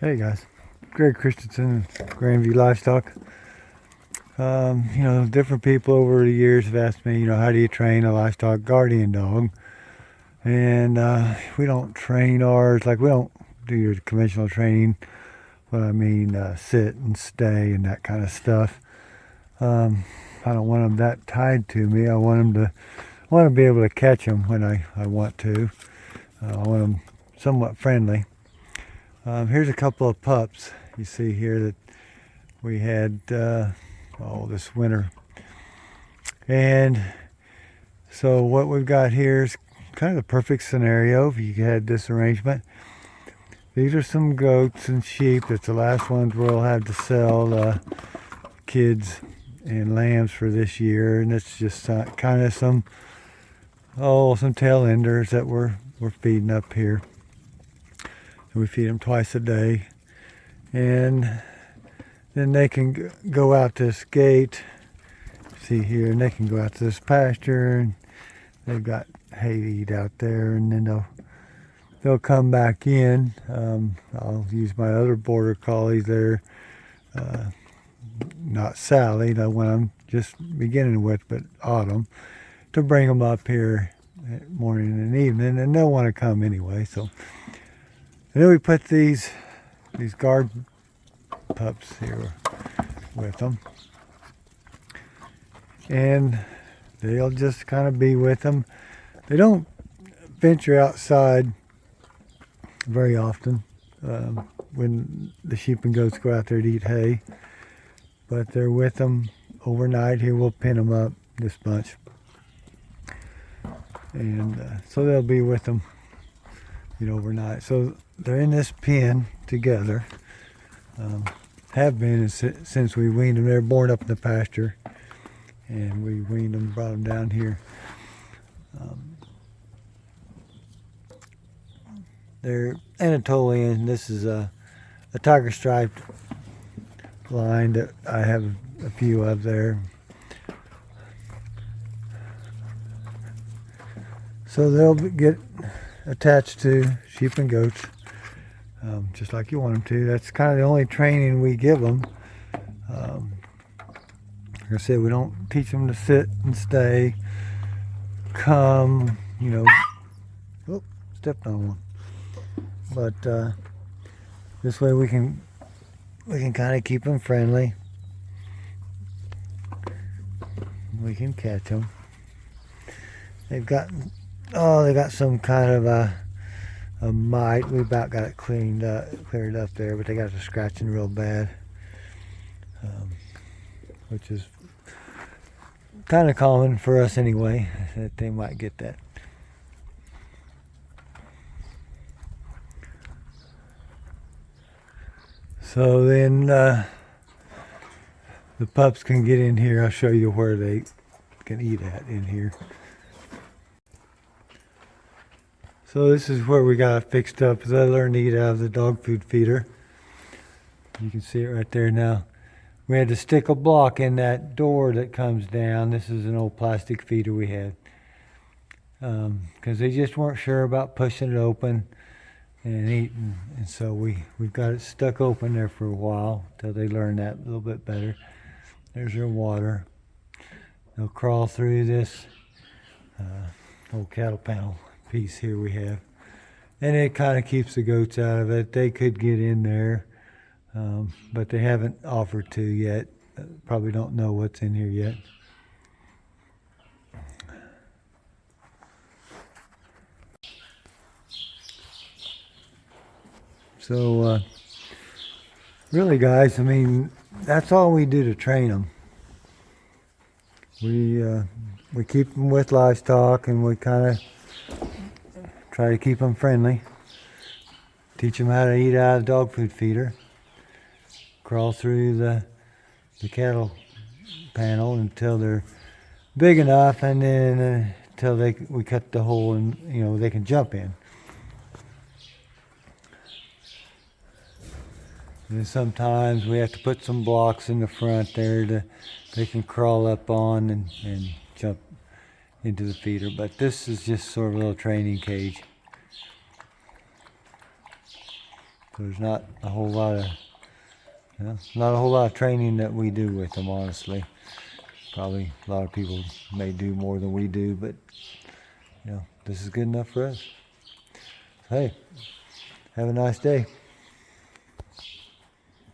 Hey guys, Greg Christensen, Grandview Livestock. Different people over the years have asked me, how do you train a livestock guardian dog? And we don't train ours, like we don't do your conventional training. What I mean, sit and stay and that kind of stuff. I don't want them that tied to me. I want to be able to catch them when I want to. I want them somewhat friendly. Here's a couple of pups you see here that we had this winter. And so what we've got here is kind of the perfect scenario if you had this arrangement. These are some goats and sheep. That's the last ones we'll have to sell kids and lambs for this year. And it's just kind of some tail enders that we're feeding up here. We feed them twice a day, and then they can go out this gate, see here, and they can go out to this pasture, and they've got hay to eat out there, and then they'll come back in. I'll use my other border collies there, not Sally, the one I'm just beginning with, but Autumn, to bring them up here morning and evening, and they'll want to come anyway. So. And then we put these guard pups here with them, and they'll just kind of be with them. They don't venture outside very often when the sheep and goats go out there to eat hay, but they're with them overnight. Here we'll pin them up, this bunch, and so they'll be with them overnight. So they're in this pen together. Have been since we weaned them. They're born up in the pasture, and we weaned them, brought them down here. They're Anatolian. This is a tiger striped line that I have a few of there. So they'll get attached to sheep and goats, just like you want them to. That's kind of the only training we give them. Like I said, we don't teach them to sit and stay, come, stepped on one. But this way we can kind of keep them friendly. We can catch them. They got some kind of a mite. We about got it cleared up there, but they got the scratching real bad, which is kind of common for us anyway, that they might get that. So then the pups can get in here. I'll show you where they can eat at in here. So this is where we got it fixed up. They learned to eat out of the dog food feeder. You can see it right there now. We had to stick a block in that door that comes down. This is an old plastic feeder we had. Because they just weren't sure about pushing it open and eating. And so we've got it stuck open there for a while until they learn that a little bit better. There's their water. They'll crawl through this old cattle panel piece here we have, and it kind of keeps the goats out of it. They could get in there, but they haven't offered to yet. Probably don't know what's in here yet. So really guys, I mean, that's all we do to train them. We keep them with livestock, and we kind of try to keep them friendly. Teach them how to eat out of the dog food feeder. Crawl through the cattle panel until they're big enough, and then until we cut the hole and they can jump in. And sometimes we have to put some blocks in the front there they can crawl up on and jump into the feeder. But this is just sort of a little training cage. So there's not a whole lot of, not a whole lot of training that we do with them, honestly. Probably a lot of people may do more than we do, but this is good enough for us. Hey, have a nice day.